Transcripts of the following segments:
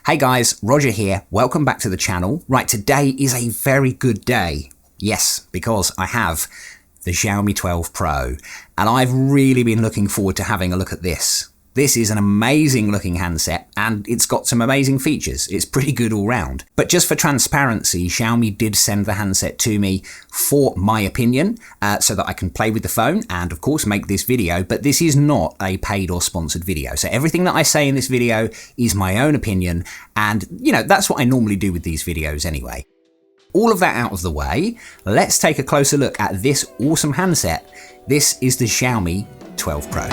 Hey guys, Roger here. Welcome back to the channel. Right, today is a very good day. Yes, because I have the Xiaomi 12 Pro, and I've really been looking forward to having a look at this. This is an amazing looking handset, and it's got some amazing features. It's pretty good all round. But just for transparency, Xiaomi did send the handset to me for my opinion, so that I can play with the phone and of course make this video, but this is not a paid or sponsored video. So everything that I say in this video is my own opinion, and that's what I normally do with these videos anyway. All of that out of the way, let's take a closer look at this awesome handset. This is the Xiaomi 12 Pro.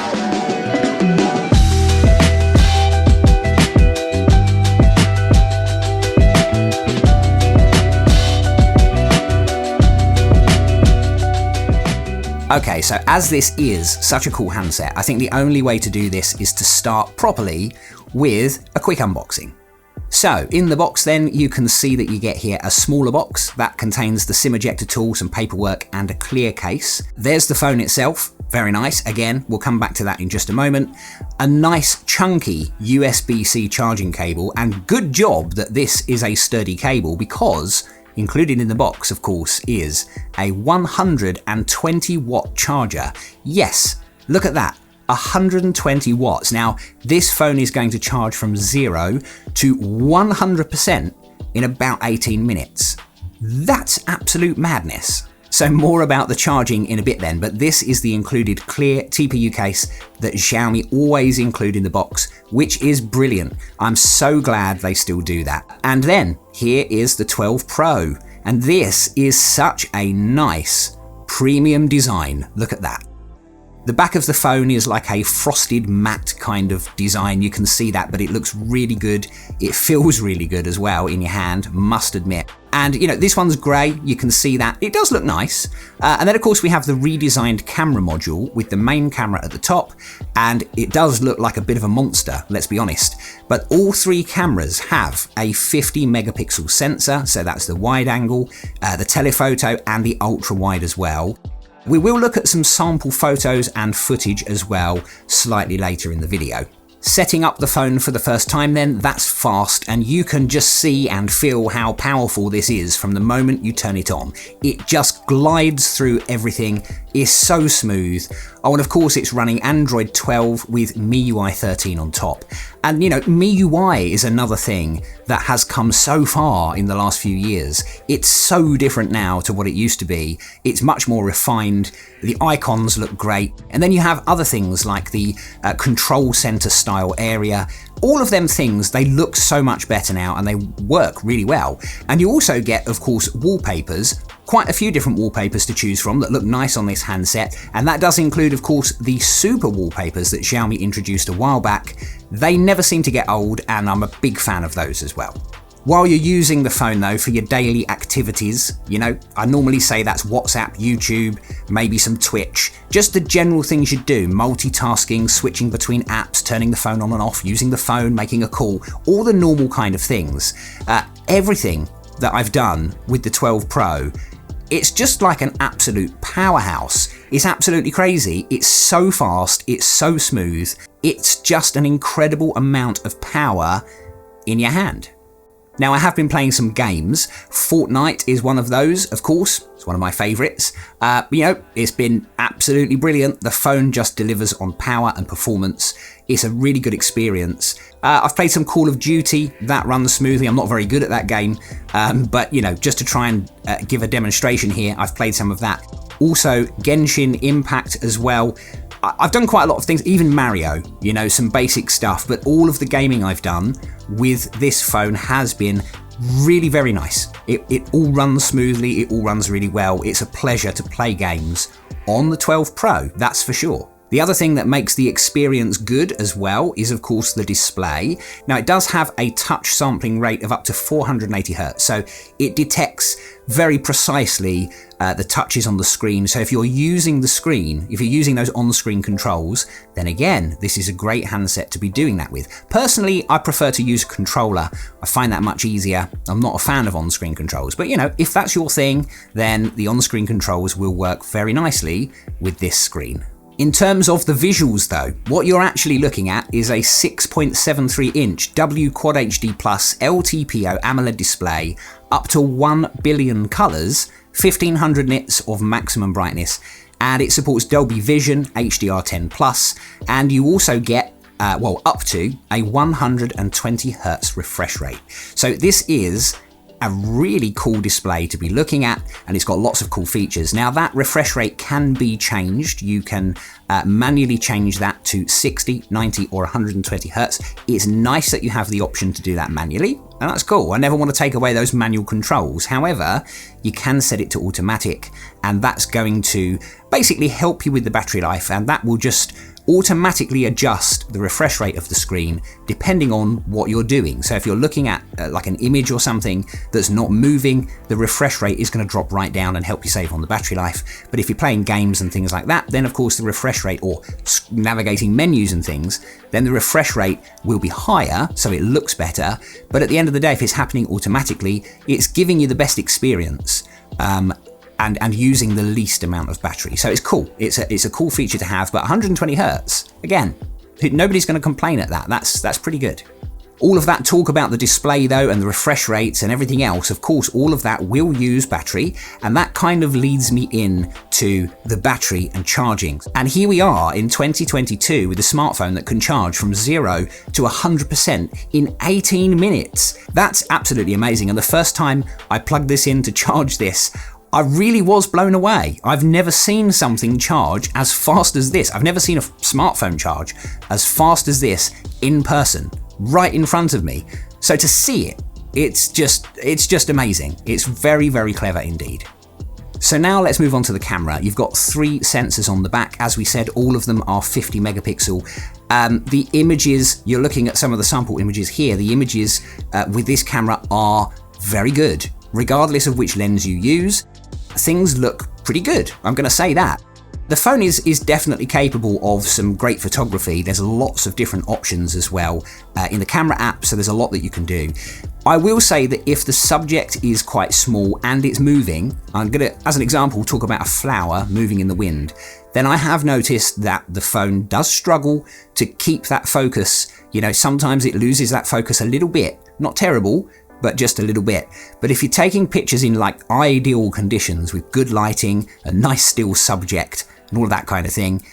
Okay, so as this is such a cool handset, I think the only way to do this is to start properly with a quick unboxing. So in the box then, you can see that you get here a smaller box that contains the SIM ejector tool, some paperwork and a clear case. There's the phone itself, very nice. Again, we'll come back to that in just a moment. A nice chunky USB-C charging cable, and good job that this is a sturdy cable, because included in the box, of course, is a 120 watt charger. Yes, look at that. 120 watts. Now, this phone is going to charge from 0 to 100% in about 18 minutes. That's absolute madness. So more about the charging in a bit then, but this is the included clear TPU case that Xiaomi always include in the box, which is brilliant. I'm so glad they still do that. And then here is the 12 Pro, and this is such a nice premium design. Look at that. The back of the phone is like a frosted matte kind of design. You can see that, but it looks really good. It feels really good as well in your hand, must admit. And this one's grey, you can see that. It does look nice. And then of course we have the redesigned camera module with the main camera at the top, and it does look like a bit of a monster, let's be honest. But all three cameras have a 50 megapixel sensor, so that's the wide angle, the telephoto and the ultra wide as well. We will look at some sample photos and footage as well slightly later in the video. Setting up the phone for the first time then, that's fast, and you can just see and feel how powerful this is from the moment you turn it on. It just glides through everything, is so smooth. Oh, and of course it's running Android 12 with MIUI 13 on top. And MIUI is another thing that has come so far in the last few years. It's so different now to what it used to be. It's much more refined, the icons look great, and then you have other things like the control center style area. All of them things, they look so much better now and they work really well. And you also get, of course, wallpapers, quite a few different wallpapers to choose from that look nice on this handset. And that does include, of course, the super wallpapers that Xiaomi introduced a while back. They never seem to get old, and I'm a big fan of those as well. While you're using the phone though for your daily activities, I normally say that's WhatsApp, YouTube, maybe some Twitch, just the general things you do, multitasking, switching between apps, turning the phone on and off, using the phone, making a call, all the normal kind of things. Everything that I've done with the 12 Pro, it's just like an absolute powerhouse. It's absolutely crazy. It's so fast, it's so smooth, it's just an incredible amount of power in your hand. Now, I have been playing some games. Fortnite is one of those, of course. It's one of my favourites. It's been absolutely brilliant. The phone just delivers on power and performance. It's a really good experience. I've played some Call of Duty. That runs smoothly. I'm not very good at that game. But just to try and give a demonstration here, I've played some of that. Also, Genshin Impact as well. I've done quite a lot of things, even Mario, some basic stuff, but all of the gaming I've done with this phone has been really very nice. It all runs smoothly, it all runs really well. It's a pleasure to play games on the 12 Pro, that's for sure. The other thing that makes the experience good as well is, of course, the display. Now, it does have a touch sampling rate of up to 480 Hz, so it detects very precisely the touches on the screen. So if you're using the screen, if you're using those on-screen controls, then again, this is a great handset to be doing that with. Personally, I prefer to use a controller. I find that much easier. I'm not a fan of on-screen controls, but if that's your thing, then the on-screen controls will work very nicely with this screen. In terms of the visuals though, what you're actually looking at is a 6.73 inch W Quad HD Plus LTPO AMOLED display, up to 1 billion colours, 1500 nits of maximum brightness, and it supports Dolby Vision, HDR10 Plus, and you also get up to a 120 Hz refresh rate. So this is a really cool display to be looking at, and it's got lots of cool features. Now that refresh rate can be changed. You can manually change that to 60, 90 or 120 Hertz. It's nice that you have the option to do that manually, and that's cool. I never want to take away those manual controls. However, you can set it to automatic, and that's going to basically help you with the battery life, and that will just automatically adjust the refresh rate of the screen depending on what you're doing. So if you're looking at like an image or something that's not moving, the refresh rate is going to drop right down and help you save on the battery life. But if you're playing games and things like that, then of course the refresh rate, or navigating menus and things, then the refresh rate will be higher, so it looks better. But at the end of the day, if it's happening automatically, it's giving you the best experience. And using the least amount of battery. So it's cool. It's a cool feature to have, but 120 Hertz, again, nobody's going to complain at that. That's pretty good. All of that talk about the display though, and the refresh rates and everything else, of course, all of that will use battery, and that kind of leads me in to the battery and charging. And here we are in 2022 with a smartphone that can charge from 0 to 100% in 18 minutes. That's absolutely amazing. And the first time I plugged this in to charge this, I really was blown away. I've never seen something charge as fast as this. I've never seen a smartphone charge as fast as this in person, right in front of me. So to see it, it's just amazing. It's very, very clever indeed. So now let's move on to the camera. You've got 3 sensors on the back. As we said, all of them are 50 megapixel. The images, you're looking at some of the sample images here. The images with this camera are very good. Regardless of which lens you use, things look pretty good. I'm going to say that. The phone is definitely capable of some great photography. There's lots of different options as well in the camera app, so there's a lot that you can do. I will say that if the subject is quite small and it's moving, I'm going to, as an example, talk about a flower moving in the wind, then I have noticed that the phone does struggle to keep that focus. You know, sometimes it loses that focus a little bit. Not terrible, but just a little bit. But if you're taking pictures in like ideal conditions with good lighting, a nice still subject, and all of that kind of thing,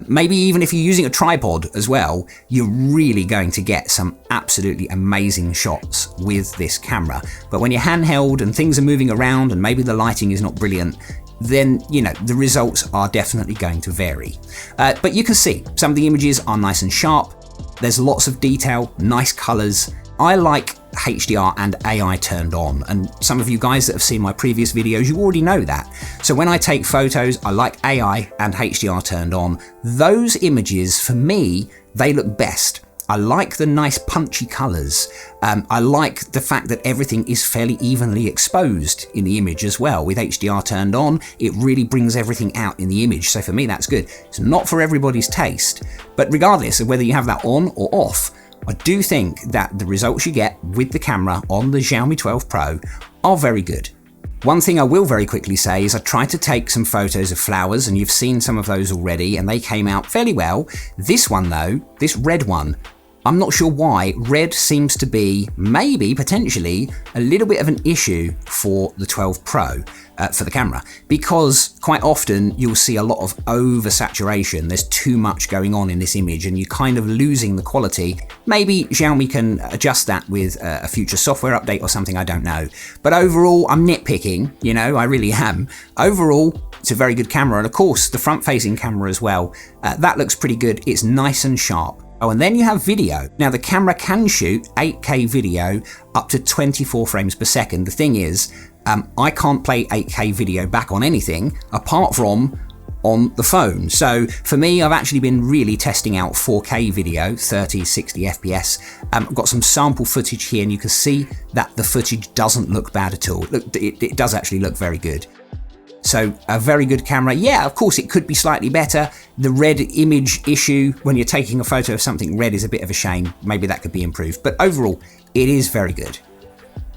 maybe even if you're using a tripod as well, you're really going to get some absolutely amazing shots with this camera. But when you're handheld and things are moving around and maybe the lighting is not brilliant, then, you know, the results are definitely going to vary. But you can see some of the images are nice and sharp. There's lots of detail, nice colors. I like HDR and AI turned on, and some of you guys that have seen my previous videos, you already know that. So when I take photos, I like AI and HDR turned on. Those images, for me, they look best. I like the nice punchy colors. I like the fact that everything is fairly evenly exposed in the image as well. With HDR turned on, it really brings everything out in the image. So for me, that's good. It's not for everybody's taste, but regardless of whether you have that on or off, I do think that the results you get with the camera on the Xiaomi 12 Pro are very good. One thing I will very quickly say is I tried to take some photos of flowers, and you've seen some of those already, and they came out fairly well. This one though, this red one, I'm not sure why. Red seems to be, maybe, potentially, a little bit of an issue for the 12 Pro, for the camera, because quite often you'll see a lot of oversaturation. There's too much going on in this image and you're kind of losing the quality. Maybe Xiaomi can adjust that with a future software update or something, I don't know. But overall, I'm nitpicking, you know, I really am. Overall, it's a very good camera, and of course, the front-facing camera as well. That looks pretty good. It's nice and sharp. Oh, and then you have video. Now the camera can shoot 8K video up to 24 frames per second. The thing is, I can't play 8K video back on anything apart from on the phone. So for me, I've actually been really testing out 4K video, 30, 60 FPS. I've got some sample footage here, and you can see that the footage doesn't look bad at all. Look, it does actually look very good. So a very good camera. Yeah, of course it could be slightly better. The red image issue when you're taking a photo of something red is a bit of a shame. Maybe that could be improved. But overall, it is very good.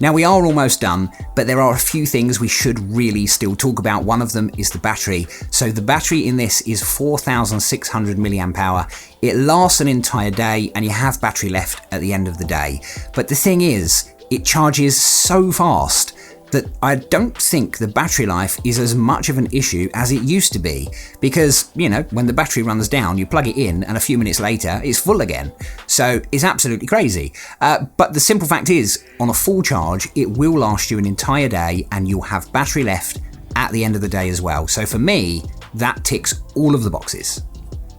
Now we are almost done, but there are a few things we should really still talk about. One of them is the battery. So the battery in this is 4,600 milliamp hour. It lasts an entire day and you have battery left at the end of the day. But the thing is, it charges so fast that I don't think the battery life is as much of an issue as it used to be, because, you know, when the battery runs down, you plug it in and a few minutes later it's full again. So it's absolutely crazy. But the simple fact is, on a full charge, it will last you an entire day and you'll have battery left at the end of the day as well. So for me, that ticks all of the boxes.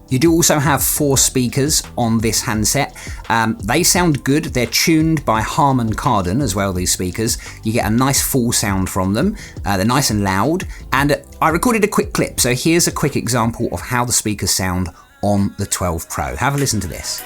You do also have 4 speakers on this handset. They sound good. They're tuned by Harman Kardon as well, these speakers. You get a nice full sound from them. They're nice and loud. And I recorded a quick clip, so here's a quick example of how the speakers sound on the 12 Pro. Have a listen to this.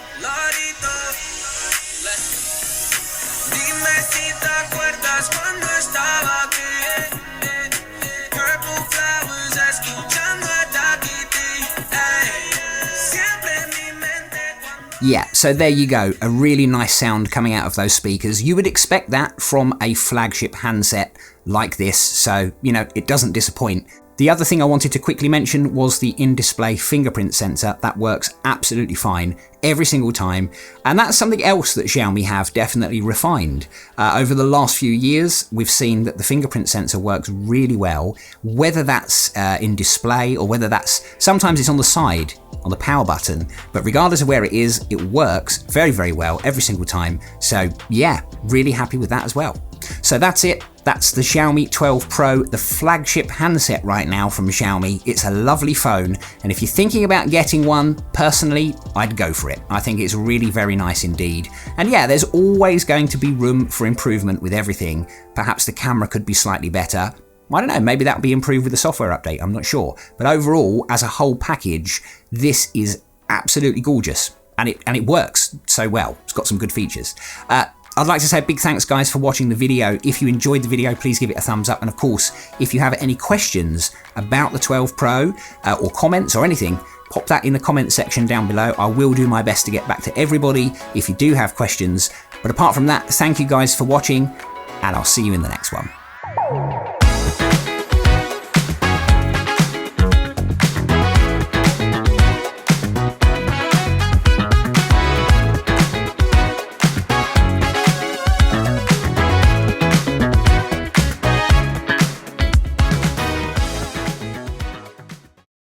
Yeah, so there you go, a really nice sound coming out of those speakers. You would expect that from a flagship handset like this, so, you know, it doesn't disappoint. The other thing I wanted to quickly mention was the in-display fingerprint sensor. That works absolutely fine every single time, and that's something else that Xiaomi have definitely refined. Over the last few years, we've seen that the fingerprint sensor works really well, whether that's in display or whether that's, sometimes it's on the side, on the power button, but regardless of where it is, it works very, very well every single time. So yeah, really happy with that as well. So that's it. That's the Xiaomi 12 Pro, the flagship handset right now from Xiaomi. It's a lovely phone, and if you're thinking about getting one, personally, I'd go for it. I think it's really very nice indeed. And yeah, there's always going to be room for improvement with everything. Perhaps the camera could be slightly better. I don't know, maybe that'll be improved with the software update, I'm not sure. But overall, as a whole package, this is absolutely gorgeous. And it works so well. It's got some good features. I'd like to say a big thanks, guys, for watching the video. If you enjoyed the video, please give it a thumbs up. And of course, if you have any questions about the 12 Pro or comments or anything, pop that in the comments section down below. I will do my best to get back to everybody if you do have questions. But apart from that, thank you guys for watching, and I'll see you in the next one.